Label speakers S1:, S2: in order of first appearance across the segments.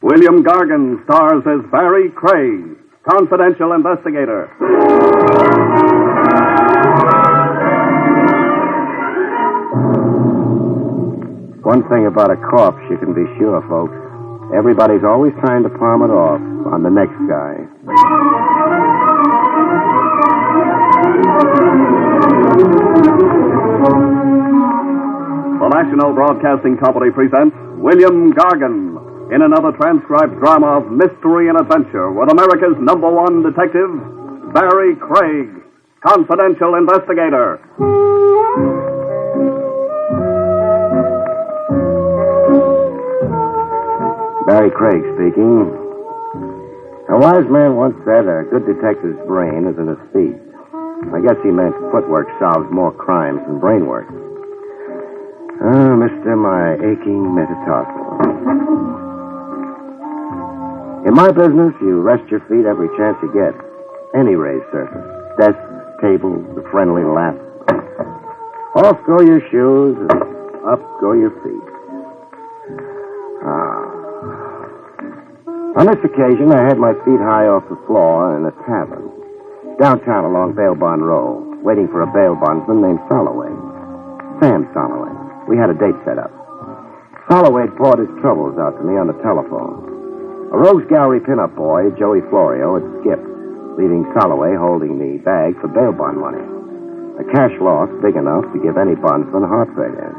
S1: William Gargan stars as Barrie Craig, confidential investigator.
S2: One thing about a corpse you can be sure, folks. Everybody's always trying to palm it off on the next guy.
S1: The National Broadcasting Company presents William Gargan in another transcribed drama of mystery and adventure with America's #1 detective, Barrie Craig, confidential investigator.
S2: Barrie Craig speaking. A wise man once said a good detective's brain is in his feet. I guess he meant footwork solves more crimes than brain work. Ah, Mr. My aching metatarsal. In my business, you rest your feet every chance you get. Any raised surface. Desk, table, the friendly lap. Off go your shoes, and up go your feet. On this occasion, I had my feet high off the floor in a tavern. Downtown along Bail Bond Row, waiting for a bail bondsman named Holloway. Sam Holloway. We had a date set up. Holloway had poured his troubles out to me on the telephone. A Rogues Gallery pinup boy, Joey Florio, had skipped, leaving Holloway holding the bag for bail bond money. A cash loss big enough to give any bondsman a heart failure.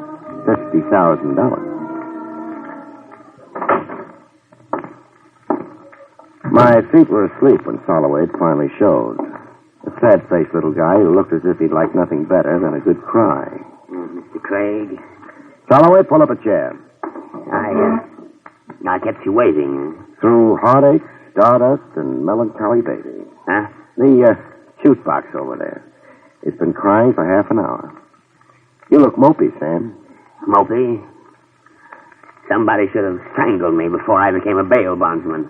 S2: $50,000. My feet were asleep when Holloway finally showed. A sad-faced little guy who looked as if he'd like nothing better than a good cry.
S3: Mr. Craig?
S2: Holloway, pull up a chair.
S3: I kept you waiting.
S2: Through heartache, stardust, and melancholy baby.
S3: Huh?
S2: The juice box over there. It's been crying for half an hour. You look mopey, Sam.
S3: Mopey? Somebody should have strangled me before I became a bail bondsman.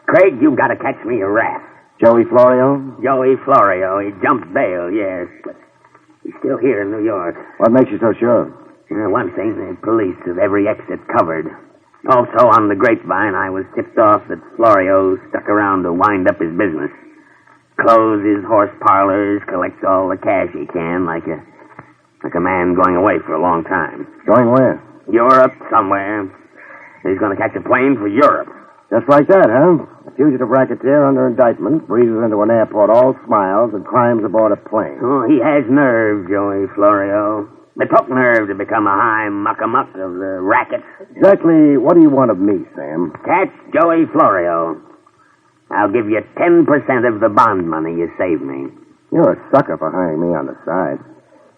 S3: Craig, you've got to catch me a rat.
S2: Joey Florio?
S3: Joey Florio. He jumped bail, yes, but he's still here in New York.
S2: What makes you so sure?
S3: One thing, the police have every exit covered. Also, on the grapevine, I was tipped off that Florio stuck around to wind up his business. Close his horse parlors, collects all the cash he can, like a man going away for a long time.
S2: Going where?
S3: Europe, somewhere. He's going to catch a plane for Europe.
S2: Just like that, huh? A fugitive racketeer under indictment breezes into an airport all smiles and climbs aboard a plane.
S3: Oh, he has nerve, Joey Florio. It took nerve to become a high muck-a-muck of the racket.
S2: Exactly what do you want of me, Sam?
S3: Catch Joey Florio. I'll give you 10% of the bond money you saved me.
S2: You're a sucker for hiring me on the side.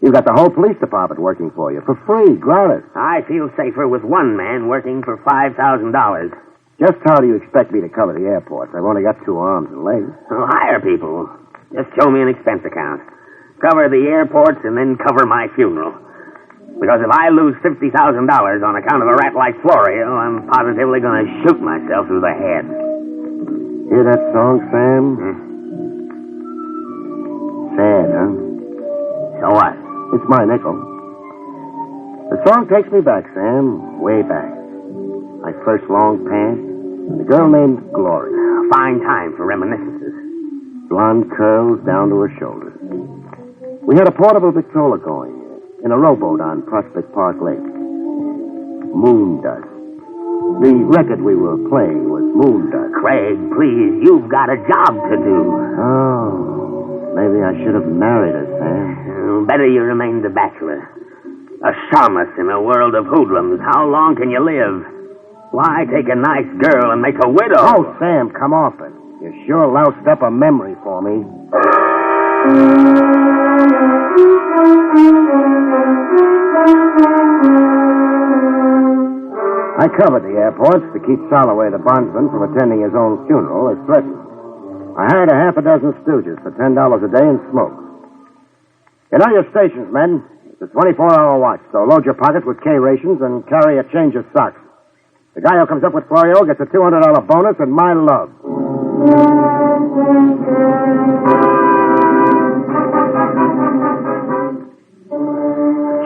S2: You've got the whole police department working for you, for free, gratis.
S3: I feel safer with one man working for $5,000.
S2: Just how do you expect me to cover the airports? I've only got 2 arms and legs.
S3: Well, hire people. Just show me an expense account. Cover the airports and then cover my funeral. Because if I lose $50,000 on account of a rat like Florio, I'm positively going to shoot myself through the head.
S2: Hear that song, Sam? Sad, huh?
S3: So what?
S2: It's my nickel. The song takes me back, Sam, way back. My first long pants, and a girl named Glory.
S3: Fine time for reminiscences.
S2: Blonde curls down to her shoulders. We had a portable Victrola going in a rowboat on Prospect Park Lake. Moon Dust. The record we were playing was Moon Dust.
S3: Craig, please, you've got a job to do.
S2: Oh, maybe I should have married her, Sam.
S3: Better you remained a bachelor. A shamus in a world of hoodlums. How long can you live? Why take a nice girl and make a widow?
S2: Oh, Sam, come off it. You sure loused up a memory for me. I covered the airports to keep Holloway, the bondsman, from attending his own funeral as threatened. I hired a half a dozen stooges for $10 a day and smoke. You know your stations, men. It's a 24-hour watch, so load your pockets with K-rations and carry a change of socks. The guy who comes up with Florio gets a $200 bonus and my love.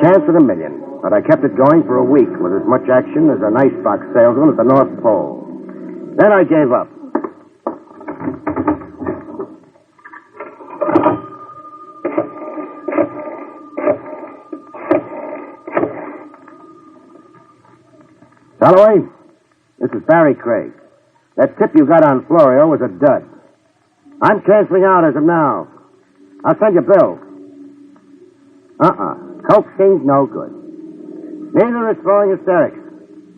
S2: Chance of a million, but I kept it going for a week with as much action as an icebox salesman at the North Pole. Then I gave up. Holloway, this is Barrie Craig. That tip you got on Florio was a dud. I'm canceling out as of now. I'll send you a bill. Coaxing's no good. Neither is throwing hysterics.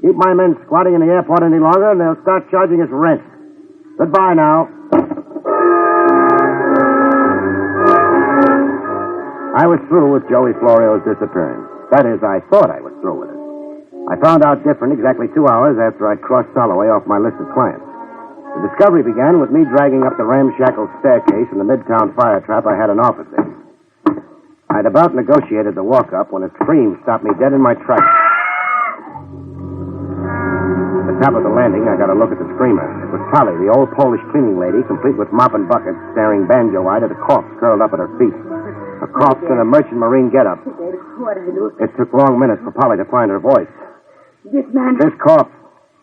S2: Keep my men squatting in the airport any longer, and they'll start charging us rent. Goodbye now. I was through with Joey Florio's disappearance. That is, I thought I was through with it. I found out different exactly 2 hours after I'd crossed Holloway off my list of clients. The discovery began with me dragging up the ramshackle staircase in the Midtown fire trap I had an office in. I'd about negotiated the walk-up when a scream stopped me dead in my tracks. At the top of the landing, I got a look at the screamer. It was Polly, the old Polish cleaning lady, complete with mop and bucket, staring banjo-eyed at a corpse curled up at her feet. A corpse in a merchant marine getup. It took long minutes for Polly to find her voice.
S4: This man...
S2: This corpse.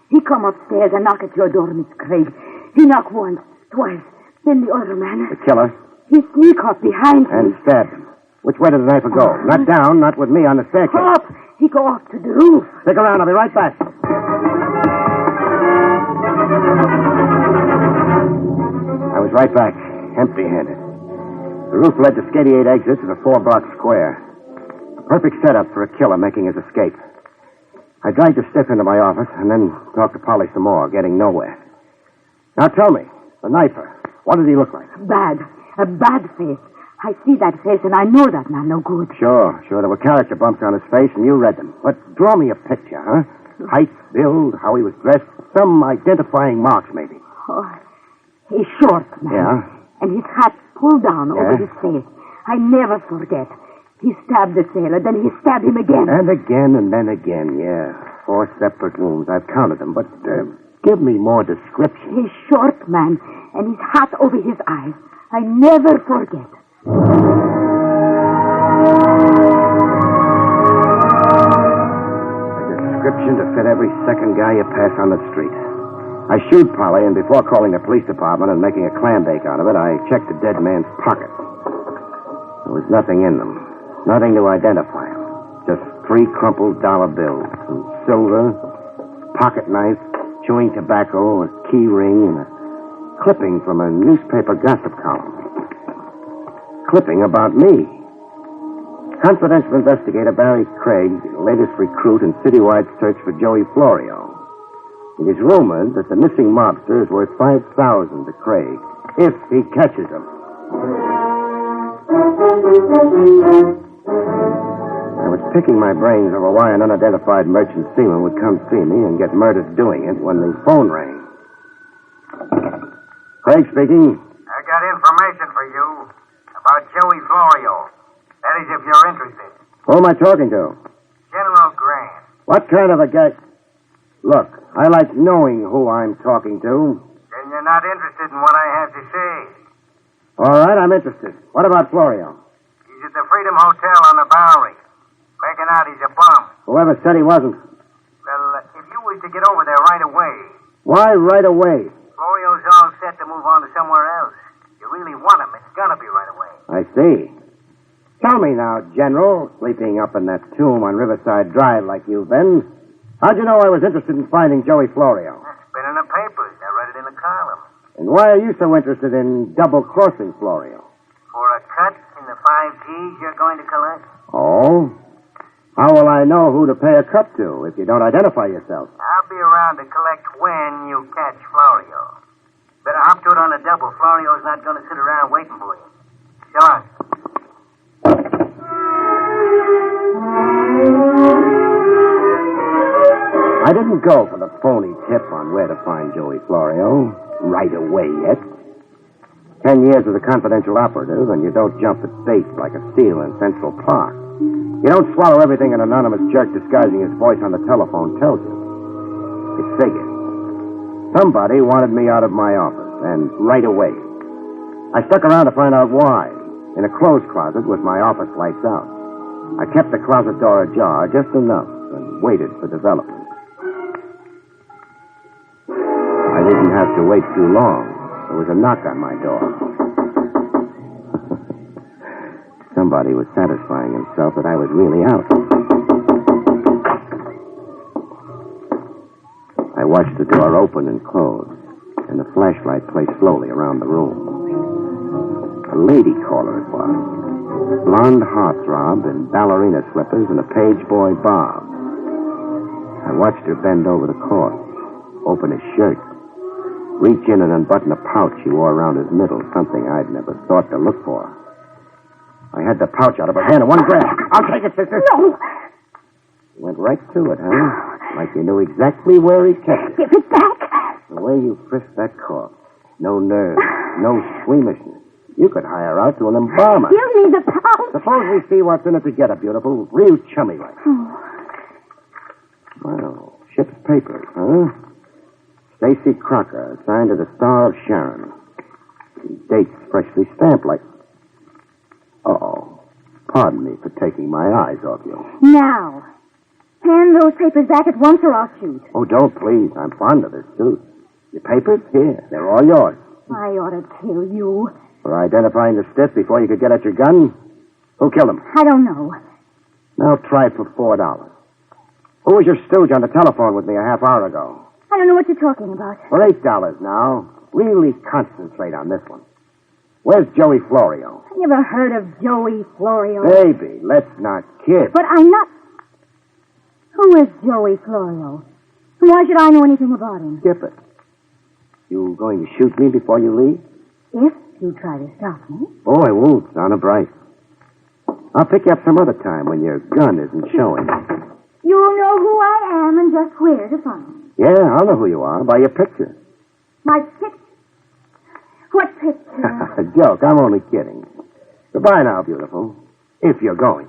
S4: He come upstairs and knock at your door, Miss Craig. He knock once, twice. Then the other man...
S2: The killer.
S4: He sneak up behind
S2: And
S4: me.
S2: stabbed him. Which way did the knife go? Not down, not with me on the staircase.
S4: Up! He go up to the roof.
S2: Stick around, I'll be right back. I was right back, empty-handed. The roof led to 88 exits at a 4-block square. A perfect setup for a killer making his escape. I dragged the stiff into my office and then talked to Polly some more, getting nowhere. Now tell me, the knifer, what did he look like?
S4: Bad. A bad face. I see that face and I know that man no good.
S2: Sure. There were character bumps on his face and you read them. But draw me a picture, huh? Height, build, how he was dressed, some identifying marks maybe.
S4: Oh, he's short, man.
S2: Yeah?
S4: And his hat pulled down over
S2: Yeah?
S4: his face. I never forget. He stabbed the sailor, then he stabbed him again.
S2: And again, and then again, yeah. 4 separate wounds. I've counted them, but give me more description.
S4: He's short, man, and his hat over his eyes. I never forget.
S2: A description to fit every second guy you pass on the street. I shooed Polly, and before calling the police department and making a clam bake out of it, I checked the dead man's pockets. There was nothing in them. Nothing to identify him. Just 3 crumpled dollar bills, some silver, pocket knife, chewing tobacco, a key ring, and a clipping from a newspaper gossip column. Clipping about me. Confidential investigator Barrie Craig, latest recruit in citywide search for Joey Florio. It is rumored that the missing mobster is worth $5,000 to Craig, if he catches him. I was picking my brains over why an unidentified merchant seaman would come see me and get murdered doing it when the phone rang. Craig speaking.
S5: I got information for you about Joey Florio. That is, if you're interested.
S2: Who am I talking to?
S5: General Grant.
S2: What kind of a guy? Look, I like knowing who I'm talking to.
S5: Then you're not interested in what I have to say.
S2: All right, I'm interested. What about Florio?
S5: He's at the Freedom Hotel on the Bowery. Making out he's a bum.
S2: Whoever said he wasn't.
S5: Well, if you was to get over there right away,
S2: Why right away?
S5: Florio's all set to move on to somewhere else. You really want him, it's gonna be right away.
S2: I see. Tell me now, General, sleeping up in that tomb on Riverside Drive like you've been, how'd you know I was interested in finding Joey Florio?
S5: It's been in the papers. I read it in the column.
S2: And why are you so interested in double-crossing Florio?
S5: For a cut in the 5 G's you're going to collect?
S2: Oh? How will I know who to pay a cut to if you don't identify yourself?
S5: I'll be around to collect when you catch Florio. Better hop to it on a double. Florio's not going to sit around waiting for you. So long.
S2: I didn't go for the phony tip on where to find Joey Florio right away yet. 10 years as a confidential operative, and you don't jump at bait like a seal in Central Park. You don't swallow everything an anonymous jerk disguising his voice on the telephone tells you. It figured. Somebody wanted me out of my office, and right away. I stuck around to find out why. In a clothes closet with my office lights out. I kept the closet door ajar just enough and waited for development. I didn't have to wait too long. There was a knock on my door. Somebody was satisfying himself that I was really out. I watched the door open and close, and the flashlight play slowly around the room. A lady caller it was. Blonde heartthrob in ballerina slippers and a page boy bob. I watched her bend over the corpse, open his shirt, reach in and unbutton a pouch he wore around his middle, something I'd never thought to look for. I had the pouch out of her hand in one grab. I'll take it, sister.
S4: No.
S2: You went right to it, huh? Like you knew exactly where he kept it.
S4: Give it back.
S2: The way you frisked that corpse. No nerves, no squeamishness. You could hire out to an embalmer.
S4: Give me the pouch.
S2: Suppose we see what's in it together, beautiful. Real chummy like.
S4: Oh.
S2: Well, ship's papers, huh? Stacy Crocker, signed to the Star of Sharon. Dates freshly stamped like... Uh-oh. Pardon me for taking my eyes off you.
S4: Now, hand those papers back at once or I'll shoot.
S2: Oh, don't, please. I'm fond of this suit. Your papers? Here. They're all yours.
S4: I ought to kill you.
S2: For identifying the stiff before you could get at your gun? Who killed him?
S4: I don't know.
S2: Now try for $4. Who was your stooge on the telephone with me a half hour ago?
S4: I don't know what you're talking about.
S2: For $8 now. Really concentrate on this one. Where's Joey Florio?
S4: I never heard of Joey Florio.
S2: Baby, let's not kid.
S4: But I'm not... Who is Joey Florio? Why should I know anything about him?
S2: Skip it. You going to shoot me before you leave?
S4: If you try to stop me.
S2: Oh, I won't. It's honor bright. I'll pick you up some other time when your gun isn't showing.
S4: You'll know who I am and just where to find me.
S2: Yeah, I'll know who you are by your picture.
S4: My picture? What picture?
S2: Joke. I'm only kidding. Goodbye now, beautiful. If you're going.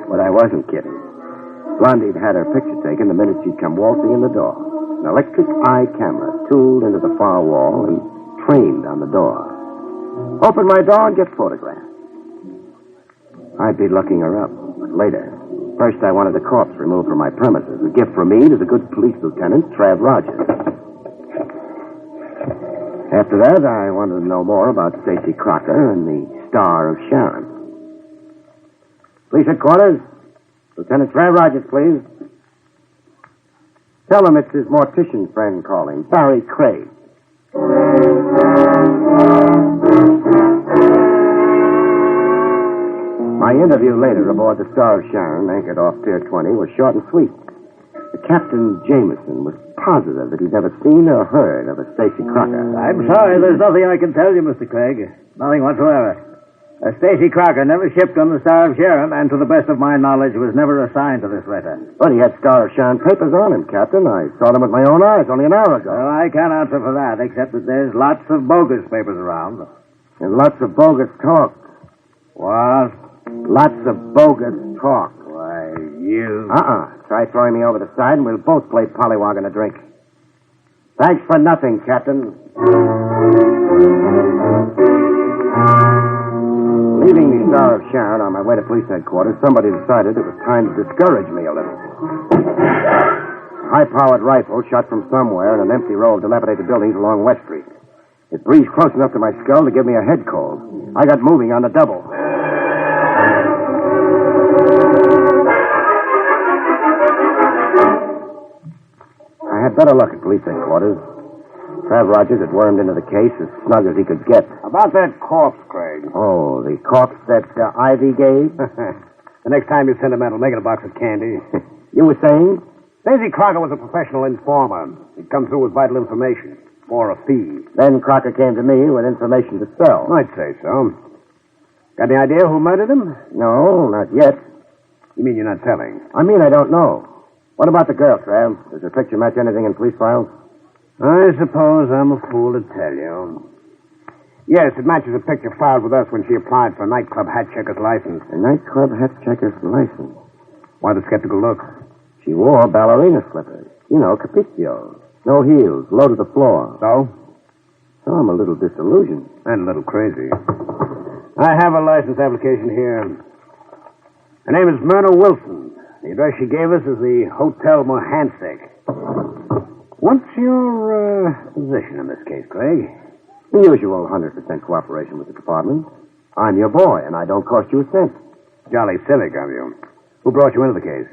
S2: But I wasn't kidding. Blondie'd had her picture taken the minute she'd come waltzing in the door. An electric eye camera tooled into the far wall and trained on the door. Open my door and get photographed. I'd be looking her up, but later. First, I wanted the corpse removed from my premises. A gift from me to the good police lieutenant, Trav Rogers. After that, I wanted to know more about Stacy Crocker and the Star of Sharon. Police headquarters. Lieutenant Trav Rogers, please. Tell him it's his mortician friend calling, Barrie Craig. My interview later aboard the Star of Sharon, anchored off Pier 20, was short and sweet. The Captain Jameson was positive that he'd never seen or heard of a Stacy Crocker.
S3: I'm sorry, there's nothing I can tell you, Mr. Craig. Nothing whatsoever. Stacy Crocker never shipped on the Star of Sharon, and to the best of my knowledge, was never assigned to this letter.
S2: But he had Star of Sharon papers on him, Captain. I saw them with my own eyes only an hour ago.
S3: Well, I can't answer for that, except that there's lots of bogus papers around.
S2: And lots of bogus talk.
S3: What?
S2: Lots of bogus talk.
S3: Why, you...
S2: Try throwing me over the side, and we'll both play pollywog in a drink. Thanks for nothing, Captain. Leaving the Star of Sharon on my way to police headquarters, somebody decided it was time to discourage me a little. A high-powered rifle shot from somewhere in an empty row of dilapidated buildings along West Street. It breezed close enough to my skull to give me a head cold. I got moving on the double. I had better look at police headquarters. Trav Rogers had wormed into the case as snug as he could get.
S1: About that corpse, Craig.
S2: Oh, the corpse that Ivy gave?
S1: The next time you're sentimental, make it a box of candy.
S2: You were saying?
S1: Stacy Crocker was a professional informer. He'd come through with vital information for a fee.
S2: Then Crocker came to me with information to sell.
S1: I'd say so. Got any idea who murdered him?
S2: No, not yet.
S1: You mean you're not telling?
S2: I mean, I don't know. What about the girl, Trav? Does her picture match anything in police files?
S1: I suppose I'm a fool to tell you. Yes, it matches a picture filed with us when she applied for a nightclub hat checker's license.
S2: A nightclub hat checker's license?
S1: Why the skeptical look?
S2: She wore ballerina slippers. You know, capriccios. No heels, low to the floor.
S1: So?
S2: So I'm a little disillusioned.
S1: And a little crazy. I have a license application here. Her name is Myrna Wilson.
S6: The address she gave us is the Hotel Mohansick. What's your position in this case, Craig?
S2: The usual 100% cooperation with the department. I'm your boy, and I don't cost you a cent.
S6: Jolly civic of you. Who brought you into the case?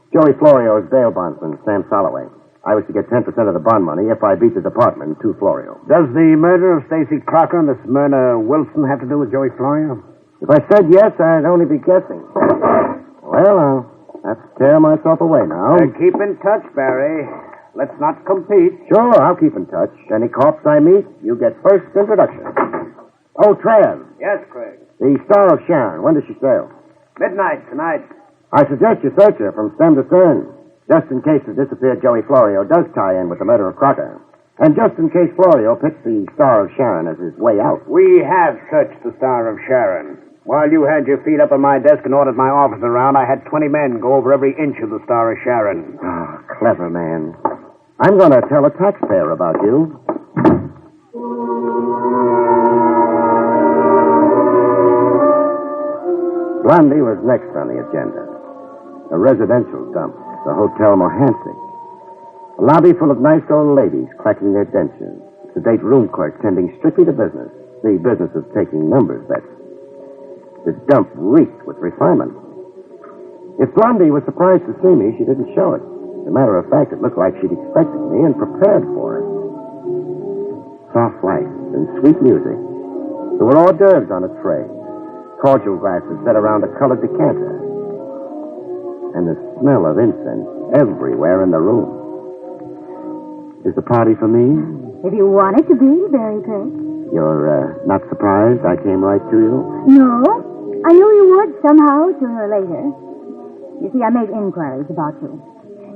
S2: Joey Florio's bail bondsman, Sam Holloway. I was to get 10% of the bond money if I beat the department to Florio.
S6: Does the murder of Stacy Crocker and the Smyrna Wilson have to do with Joey Florio?
S2: If I said yes, I'd only be guessing. Well, I'll have to tear myself away now.
S6: Keep in touch, Barrie. Let's not compete.
S2: Sure, I'll keep in touch. Any cops I meet, you get first introduction. Oh, Trav.
S6: Yes, Craig.
S2: The Star of Sharon. When does she sail?
S6: Midnight tonight.
S2: I suggest you search her from stem to stern, just in case the disappeared Joey Florio does tie in with the murder of Crocker. And just in case Florio picks the Star of Sharon as his way out.
S6: We have searched the Star of Sharon. While you had your feet up on my desk and ordered my office around, I had 20 men go over every inch of the Star of Sharon.
S2: Ah, clever man. I'm going to tell a taxpayer about you. Blondie was next on the agenda. A residential dump, the Hotel Mohansick. A lobby full of nice old ladies clacking their dentures. A sedate room clerk tending strictly to business, the business of taking numbers bets. This dump reeked with refinement. If Blondie was surprised to see me, she didn't show it. As a matter of fact, it looked like she'd expected me and prepared for it. Soft lights and sweet music. There were hors d'oeuvres on a tray. Cordial glasses set around a colored decanter. And the smell of incense everywhere in the room. Is the party for me?
S4: If you want it to be, Barrie Craig.
S2: You're not surprised I came right to you?
S4: No. I knew you would somehow, sooner or later. You see, I made inquiries about you.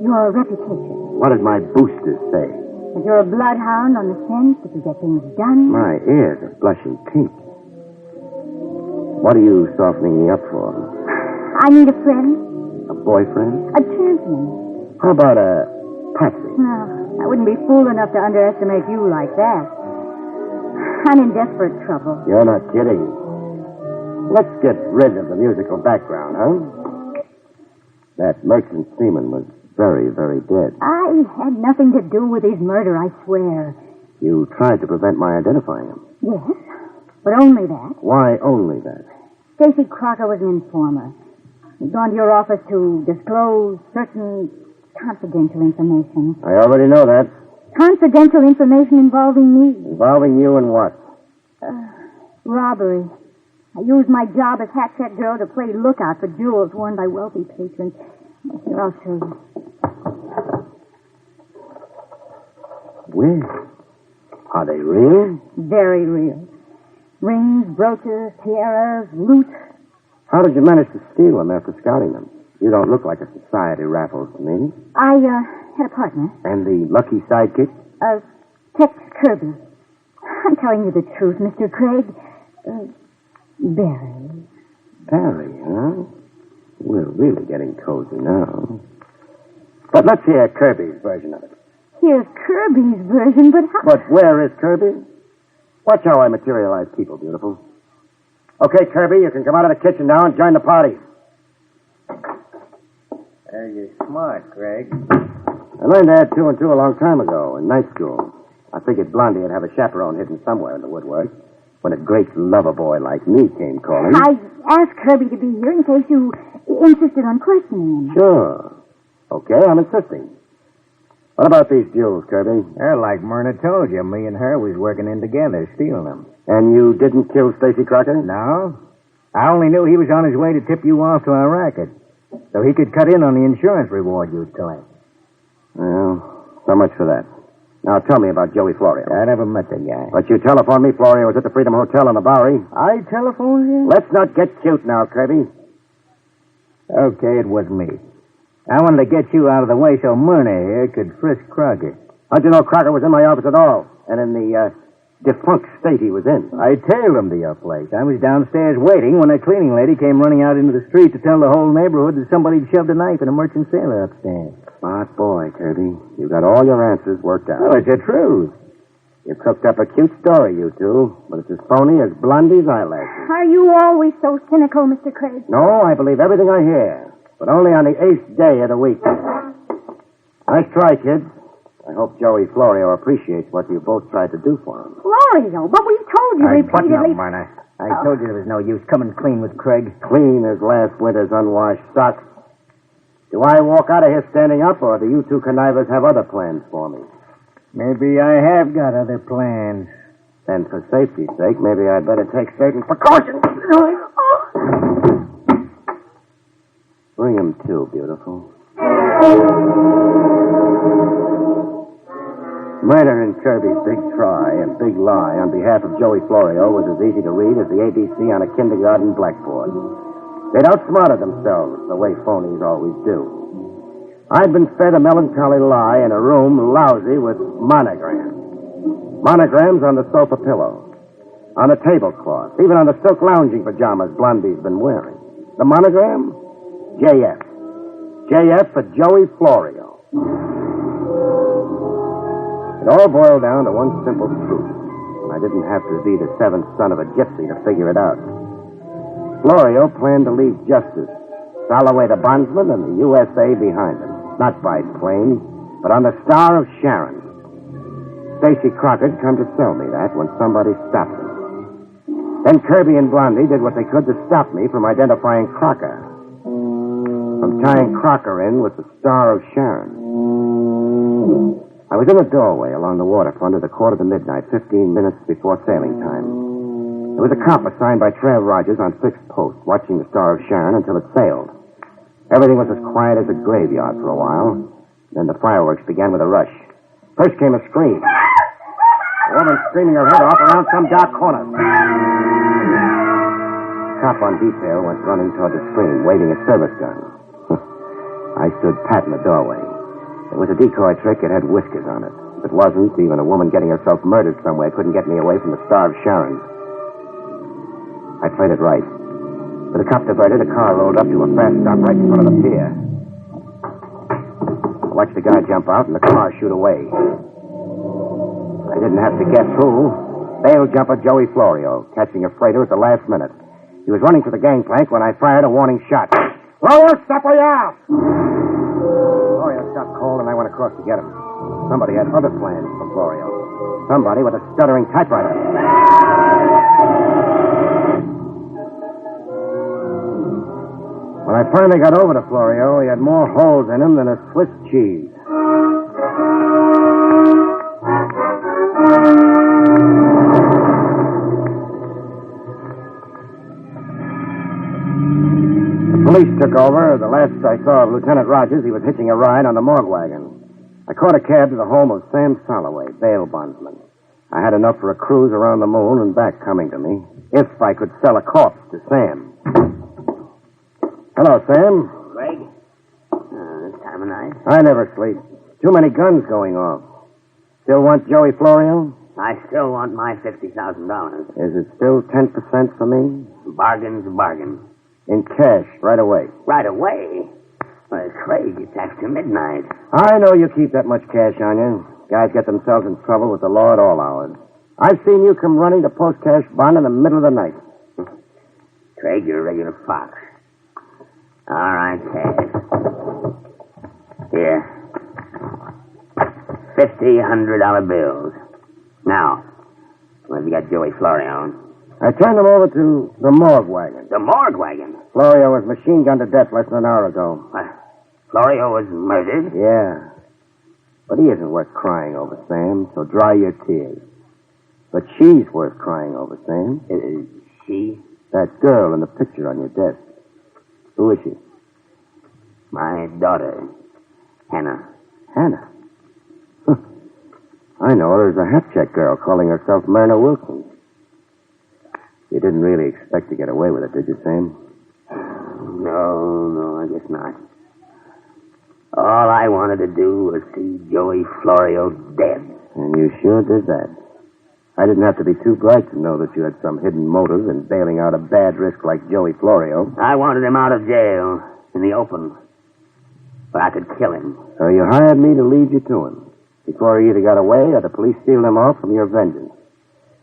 S4: Your reputation.
S2: What did my boosters say?
S4: That you're a bloodhound on the scent, that you get things done.
S2: My ears are blushing pink. What are you softening me up for?
S4: I need a friend.
S2: A boyfriend?
S4: A champion.
S2: How about a patsy?
S4: No, I wouldn't be fool enough to underestimate you like that. I'm in desperate trouble.
S2: You're not kidding. Let's get rid of the musical background, huh? That merchant seaman was very, very dead.
S4: I had nothing to do with his murder, I swear.
S2: You tried to prevent my identifying him.
S4: Yes, but only that.
S2: Why only that?
S4: Stacy Crocker was an informer. He'd gone to your office to disclose certain confidential information.
S2: I already know that.
S4: Confidential information involving me.
S2: Involving you in what?
S4: Robbery. I used my job as hat check girl to play lookout for jewels worn by wealthy patrons. Here, I'll show you.
S2: Where? Are they real?
S4: Very real. Rings, brooches, tiaras, loot.
S2: How did you manage to steal them after scouting them? You don't look like a society raffles to me.
S4: I had a partner.
S2: And the lucky sidekick?
S4: Tex Kirby. I'm telling you the truth, Mr. Craig. Barrie.
S2: Barrie, huh? We're really getting cozy now. But let's hear Kirby's version of it.
S4: Here's Kirby's version, but how...
S2: But where is Kirby? Watch how I materialize people, beautiful. Okay, Kirby, you can come out of the kitchen now and join the party.
S5: You're smart, Craig.
S2: I learned to add 2 and 2 a long time ago in night school. I figured Blondie would have a chaperone hidden somewhere in the woodwork when a great lover boy like me came calling.
S4: I asked Kirby to be here in case you insisted on questioning him.
S2: Sure. Okay, I'm insisting. What about these jewels, Kirby?
S5: Well, like Myrna told you, me and her was working in together, stealing them.
S2: And you didn't kill Stacy Crocker?
S5: No. I only knew he was on his way to tip you off to our racket, so he could cut in on the insurance reward you'd collect.
S2: Well, so much for that. Now tell me about Joey Florio.
S5: I never met the guy.
S2: But you telephoned me Florio was at the Freedom Hotel on the Bowery.
S5: I telephoned you?
S2: Let's not get cute now, Kirby.
S5: Okay, it was me. I wanted to get you out of the way so Myrna here could frisk Crocker.
S2: How'd you know Crocker was in my office at all? And in the defunct state he was in?
S5: I tailed him to your place. I was downstairs waiting when a cleaning lady came running out into the street to tell the whole neighborhood that somebody'd shoved a knife in a merchant sailor upstairs.
S2: Smart boy, Kirby. You got all your answers worked out.
S5: Well, it's the truth.
S2: You cooked up a cute story, you two, but it's as phony as Blondie's eyelashes.
S4: Are you always so cynical, Mr. Craig?
S2: No, I believe everything I hear. but only on the 8th day of the week. Nice try, kids. I hope Joey Florio appreciates what you both tried to do for him.
S4: Florio, but we told you repeatedly...
S5: I told you there was no use coming clean with Craig.
S2: Clean as last winter's unwashed socks. Do I walk out of here standing up, or do you two connivers have other plans for me?
S5: Maybe I have got other plans.
S2: Then for safety's sake, maybe I'd better take certain precautions. Bring him to, beautiful. Murder in Kirby's Big Try and Big Lie on behalf of Joey Florio was as easy to read as the ABC on a kindergarten blackboard. They'd outsmarted themselves, the way phonies always do. I'd been fed a melancholy lie in a room lousy with monograms. Monograms on the sofa pillow, on the tablecloth, even on the silk lounging pajamas Blondie's been wearing. The monogram? JF. JF for Joey Florio. It all boiled down to one simple truth. I didn't have to be the seventh son of a gypsy to figure it out. Florio planned to leave justice, Holloway the bondsman, and the USA behind him. Not by plane, but on the Star of Sharon. Stacy Crockett'd come to tell me that when somebody stopped him. Then Kirby and Blondie did what they could to stop me from identifying Crocker. From tying Crocker in with the Star of Sharon. I was in the doorway along the waterfront at 1:45, 15 minutes before sailing time. There was a cop assigned by Trev Rogers on fixed post, watching the Star of Sharon until it sailed. Everything was as quiet as a graveyard for a while. Then the fireworks began with a rush. First came a scream. A woman screaming her head off around some dark corner. The cop on detail went running toward the screen, waving a service gun. I stood pat in the doorway. It was a decoy trick. It had whiskers on it. If it wasn't, even a woman getting herself murdered somewhere couldn't get me away from the Star of Sharon. I played it right. With the cop diverted, a car rolled up to a fast stop right in front of the pier. I watched the guy jump out and the car shoot away. I didn't have to guess who. Bail jumper Joey Florio, catching a freighter at the last minute. He was running for the gangplank when I fired a warning shot. Lower, stop where you are! Florio stopped cold and I went across to get him. Somebody had other plans for Florio. Somebody with a stuttering typewriter. When I finally got over to Florio, he had more holes in him than a Swiss cheese. The police took over. The last I saw of Lieutenant Rogers, he was hitching a ride on the morgue wagon. I caught a cab to the home of Sam Holloway, bail bondsman. I had enough for a cruise around the moon and back coming to me, if I could sell a corpse to Sam. Hello, Sam.
S3: Craig? This time of night?
S2: I never sleep. Too many guns going off. Still want Joey Florio?
S3: I still want my $50,000.
S2: Is it still 10% for me?
S3: Bargain's a bargain.
S2: In cash, right away.
S3: Right away? Well, Craig, it's after midnight.
S2: I know you keep that much cash on you. Guys get themselves in trouble with the law at all hours. I've seen you come running to post cash bond in the middle of the night.
S3: Craig, you're a regular fox. All right, cash. Here. $100 bills. Now, where have you got Joey Florio?
S2: I turned him over to the morgue wagon.
S3: The morgue wagon?
S2: Florio was machine gunned to death less than an hour ago.
S3: Florio was murdered?
S2: Yeah. But he isn't worth crying over, Sam, so dry your tears. But she's worth crying over, Sam.
S3: She?
S2: That girl in the picture on your desk. Who is she?
S3: My daughter, Hannah.
S2: Hannah? I know her as a hat-check girl calling herself Myrna Wilson. You didn't really expect to get away with it, did you, Sam?
S3: No, I guess not. All I wanted to do was see Joey Florio dead.
S2: And you sure did that. I didn't have to be too bright to know that you had some hidden motive in bailing out a bad risk like Joey Florio.
S3: I wanted him out of jail, in the open, where I could kill him.
S2: So you hired me to lead you to him, before he either got away or the police steal him off from your vengeance.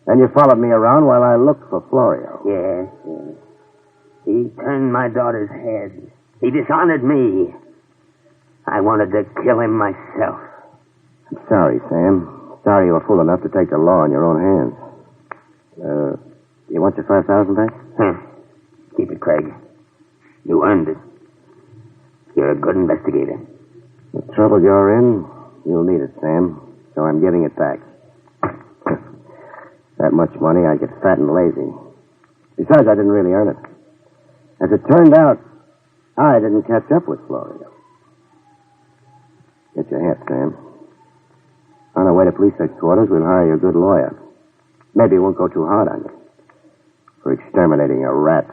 S2: Then you followed me around while I looked for Florio.
S3: Yes. He turned my daughter's head, He dishonored me. I wanted to kill him myself.
S2: I'm sorry, Sam. Sorry you were fool enough to take the law in your own hands. You want your 5,000 back?
S3: Keep it, Craig. You earned it. You're a good investigator.
S2: The trouble you're in, you'll need it, Sam. So I'm giving it back. That much money, I get fat and lazy. Besides, I didn't really earn it. As it turned out, I didn't catch up with Florio. Get your hat, Sam. On our way to police headquarters, we'll hire you a good lawyer. Maybe it won't go too hard on you for exterminating a rat.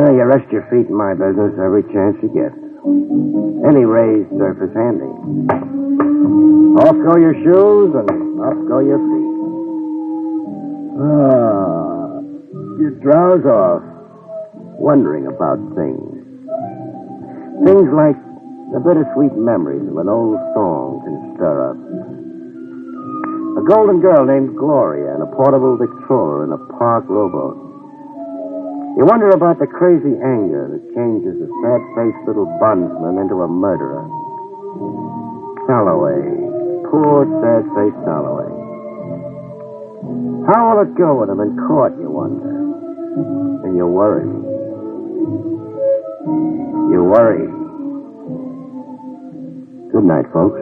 S2: You rest your feet in my business every chance you get. Any raised surface handy. Off go your shoes and off go your feet. You drowse off, wondering about things. Things like the bittersweet memories of an old song can stir up. A golden girl named Gloria and a portable Victrola in a park rowboat. You wonder about the crazy anger that changes a sad-faced little bondsman into a murderer. Holloway. Poor, sad-faced Holloway. How will it go with him in court, you wonder? And you worry. You worry. Good night, folks.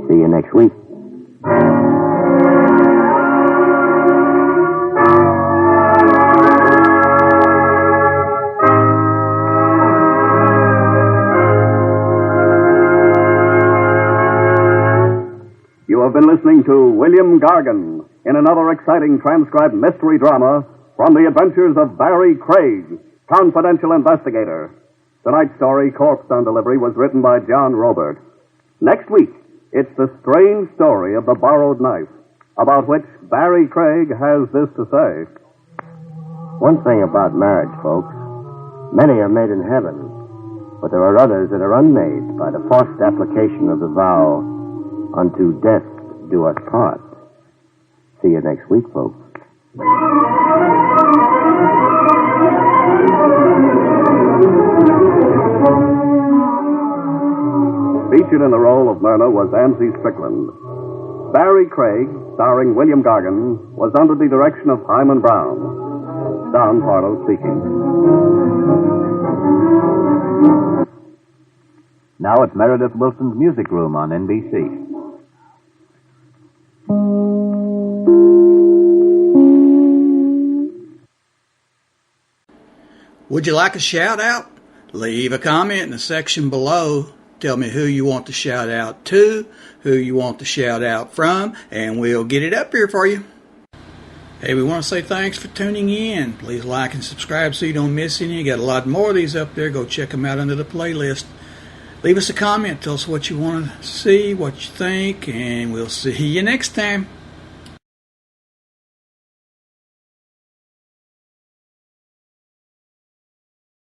S2: See you next week.
S1: You have been listening to William Gargan in another exciting transcribed mystery drama from the adventures of Barrie Craig, confidential investigator. Tonight's story, Corpse on Delivery, was written by John Robert. Next week, it's the strange story of the borrowed knife, about which Barrie Craig has this to say.
S2: One thing about marriage, folks. Many are made in heaven, but there are others that are unmade by the forced application of the vow, unto death do us part. See you next week, folks.
S1: Featured in the role of Myrna was Amzie Strickland. Barrie Craig, starring William Gargan, was under the direction of Hyman Brown. Don Pardo speaking.
S7: Now it's Meredith Wilson's Music Room on NBC.
S8: Would you like a shout out? Leave a comment in the section below. Tell me who you want to shout out to, who you want to shout out from, and we'll get it up here for you. Hey, we want to say thanks for tuning in. Please like and subscribe so you don't miss any. You got a lot more of these up there. Go check them out under the playlist. Leave us a comment. Tell us what you want to see, what you think, and we'll see you next time.